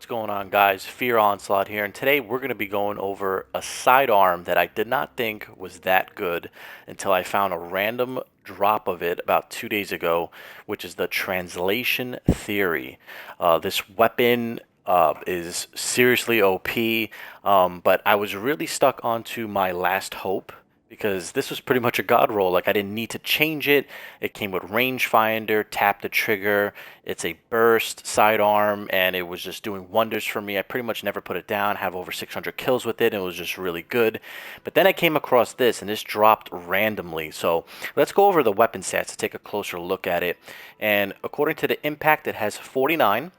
What's going on, guys? Fear Onslaught here, and today we're going to be going over a sidearm that I did not think was that good until I found a random drop of it about 2 days ago, which is the translation theory. This weapon is seriously OP, but I was really stuck onto my last hope because this was pretty much a god roll. Like, I didn't need to change it. It came with rangefinder, tap the trigger. It's a burst sidearm, and it was just doing wonders for me. I pretty much never put it down. Have over 600 kills with it, and it was just really good. But then I came across this, and this dropped randomly. So let's go over the weapon stats to take a closer look at it. And according to the impact, it has 49,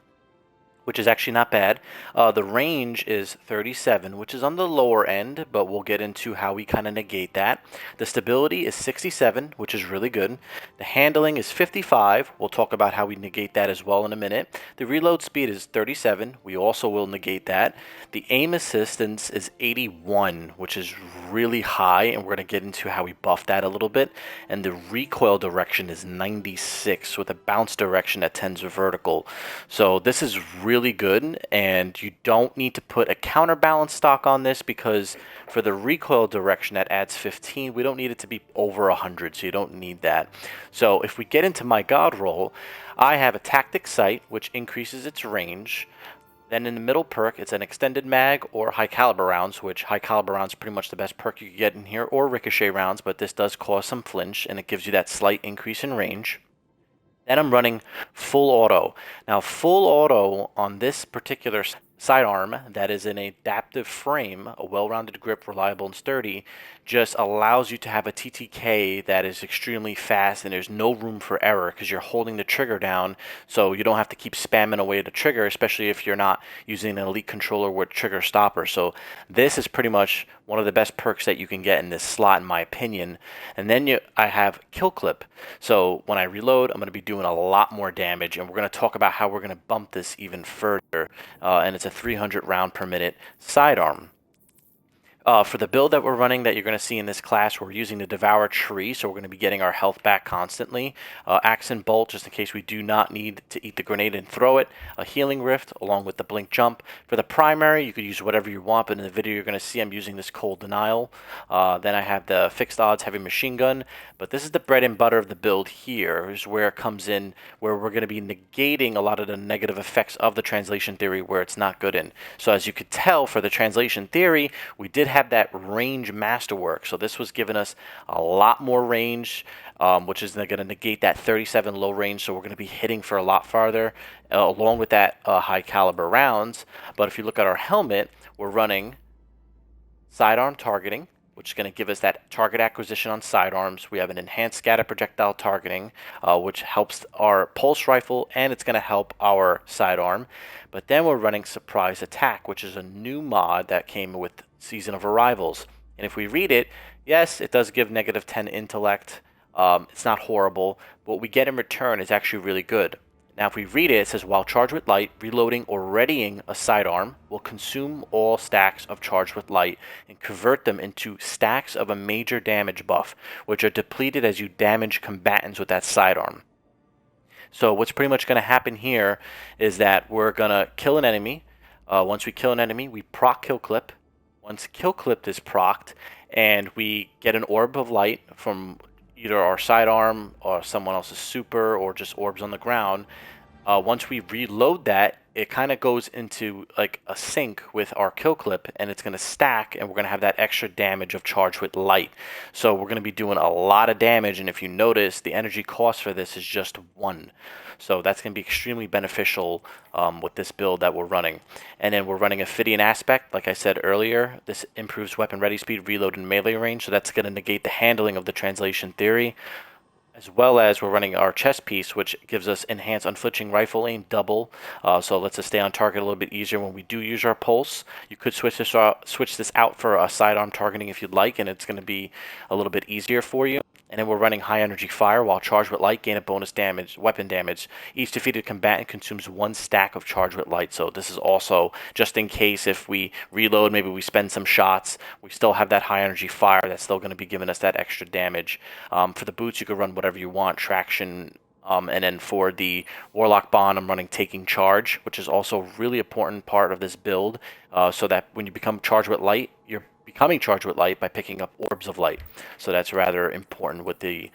which is actually not bad. The range is 37, which is on the lower end, but we'll get into how we kind of negate that. The stability is 67, which is really good. The handling is 55. We'll talk about how we negate that as well in a minute. The reload speed is 37. We also will negate that. The aim assistance is 81, which is really high, and we're going to get into how we buff that a little bit. And the recoil direction is 96, with a bounce direction that tends vertical. So this is really good, and you don't need to put a counterbalance stock on this because for the recoil direction that adds 15, we don't need it to be over 100, so you don't need that. So if we get into my god roll, I have a tactic sight, which increases its range. Then in the middle perk, it's an extended mag or high caliber rounds, which high caliber rounds is pretty much the best perk you can get in here, or ricochet rounds, but this does cause some flinch, and it gives you that slight increase in range. Then I'm running full auto. Now, full auto on this particular sidearm that is an adaptive frame, a well-rounded grip, reliable and sturdy, just allows you to have a TTK that is extremely fast, and there's no room for error because you're holding the trigger down, so you don't have to keep spamming away the trigger, especially if you're not using an elite controller with trigger stopper. So this is pretty much one of the best perks that you can get in this slot, in my opinion. And then I have kill clip. So when I reload, I'm going to be doing a lot more damage, and we're going to talk about how we're going to bump this even further. And it's a 300 round per minute sidearm. For the build that we're running that you're going to see in this class, we're using the Devour Tree, so we're going to be getting our health back constantly. Axe and Bolt, just in case we do not need to eat the grenade and throw it. A Healing Rift, along with the Blink Jump. For the primary, you could use whatever you want, but in the video you're going to see I'm using this Cold Denial. Then I have the Fixed Odds Heavy Machine Gun, but this is the bread and butter of the build here, is where it comes in, where we're going to be negating a lot of the negative effects of the translation theory where it's not good in. So as you could tell, for the translation theory, we did have that range masterwork. So this was giving us a lot more range, which is going to negate that 37 low range. So we're going to be hitting for a lot farther, along with that high caliber rounds. But if you look at our helmet, we're running sidearm targeting, which is going to give us that target acquisition on sidearms. We have an enhanced scatter projectile targeting, which helps our pulse rifle, and it's going to help our sidearm. But then we're running surprise attack, which is a new mod that came with Season of Arrivals. And if we read it, yes, it does give negative 10 intellect. It's not horrible. But what we get in return is actually really good. Now, if we read it, it says, while charged with light, reloading or readying a sidearm will consume all stacks of charged with light and convert them into stacks of a major damage buff, which are depleted as you damage combatants with that sidearm. So what's pretty much going to happen here is that we're going to kill an enemy. Once we kill an enemy, we proc kill clip. Once kill clip is procced, and we get an orb of light from either our sidearm or someone else's super, or just orbs on the ground. Once we reload that, it kind of goes into like a sync with our kill clip, and it's going to stack, and we're going to have that extra damage of charged with light. So we're going to be doing a lot of damage, and if you notice, the energy cost for this is just 1. So that's going to be extremely beneficial with this build that we're running. And then we're running Ophidian Aspect. Like I said earlier, this improves weapon ready speed, reload, and melee range, so that's going to negate the handling of the translation theory. As well as we're running our chest piece, which gives us enhanced unflinching rifle aim double, so it lets us stay on target a little bit easier when we do use our pulse. You could switch this out for a sidearm targeting if you'd like, and it's going to be a little bit easier for you. And then we're running high energy fire. While charged with light, gain a bonus damage, weapon damage. Each defeated combatant consumes 1 stack of charged with light. So this is also just in case if we reload, maybe we spend some shots, we still have that high energy fire that's still going to be giving us that extra damage. For the boots, you could run whatever you want, traction, And then for the Warlock Bond, I'm running Taking Charge, which is also a really important part of this build, so that when you become charged with light, you're becoming charged with light by picking up orbs of light. So that's rather important with the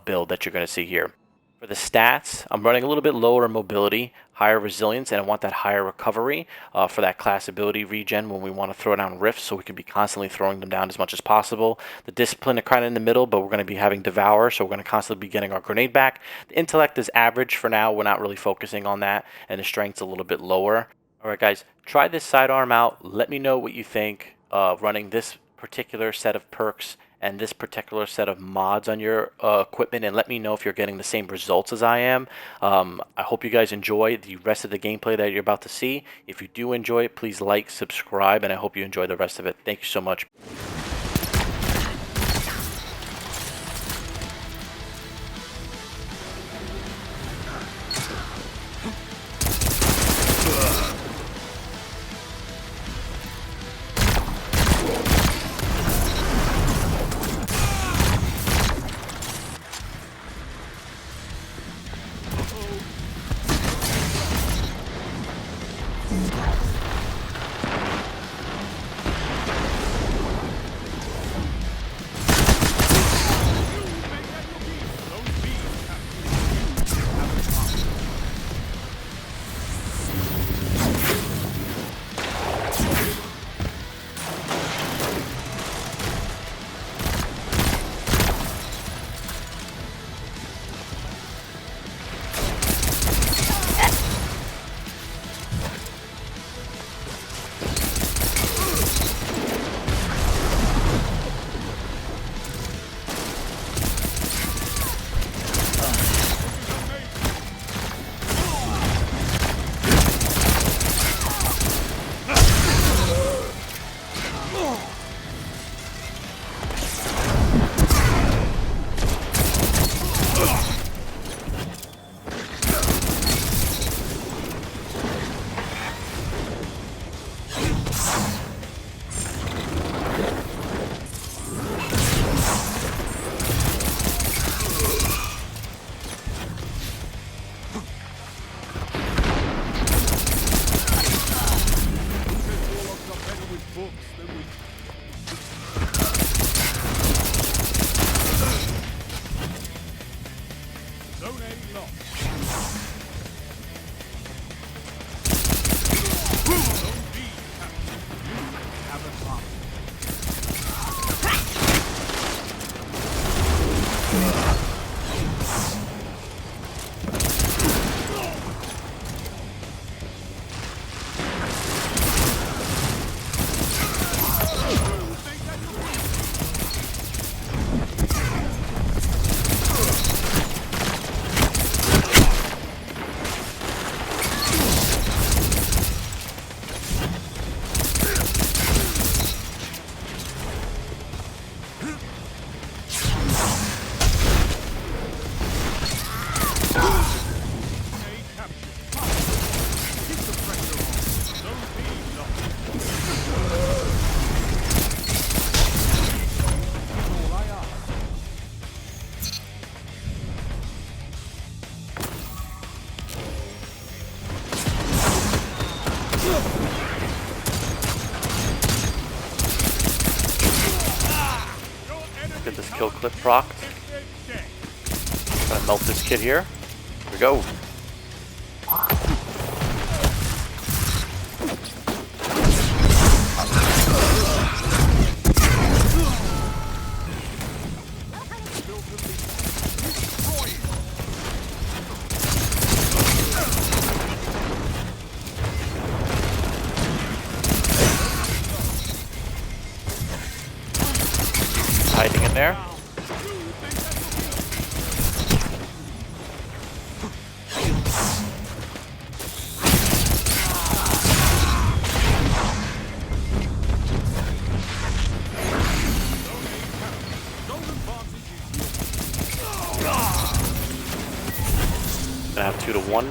build that you're going to see here. For the stats, I'm running a little bit lower in mobility, higher resilience, and I want that higher recovery for that class ability regen when we want to throw down rifts, so we can be constantly throwing them down as much as possible. The discipline are kind of in the middle, but we're going to be having Devour, so we're going to constantly be getting our grenade back. The intellect is average for now. We're not really focusing on that, and the strength's a little bit lower. All right, guys, try this sidearm out. Let me know what you think running this particular set of perks and this particular set of mods on your equipment, and let me know if you're getting the same results as I am. I hope you guys enjoy the rest of the gameplay that you're about to see. If you do enjoy it, please like, subscribe, and I hope you enjoy the rest of it. Thank you so much. Get this kill clip procced. Gonna melt this kid here. Here we go. Hiding in there. Gonna have 2-1.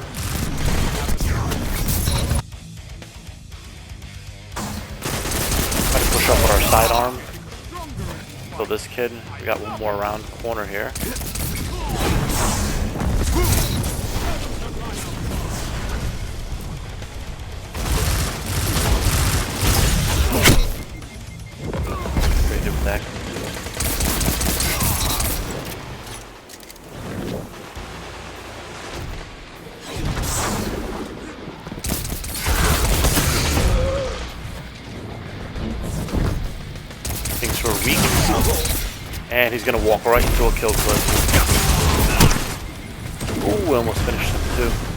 Try to push up with our sidearm. Kill this kid. We got one more around the corner here. And he's gonna walk right into a kill clip. Ooh, almost finished him too.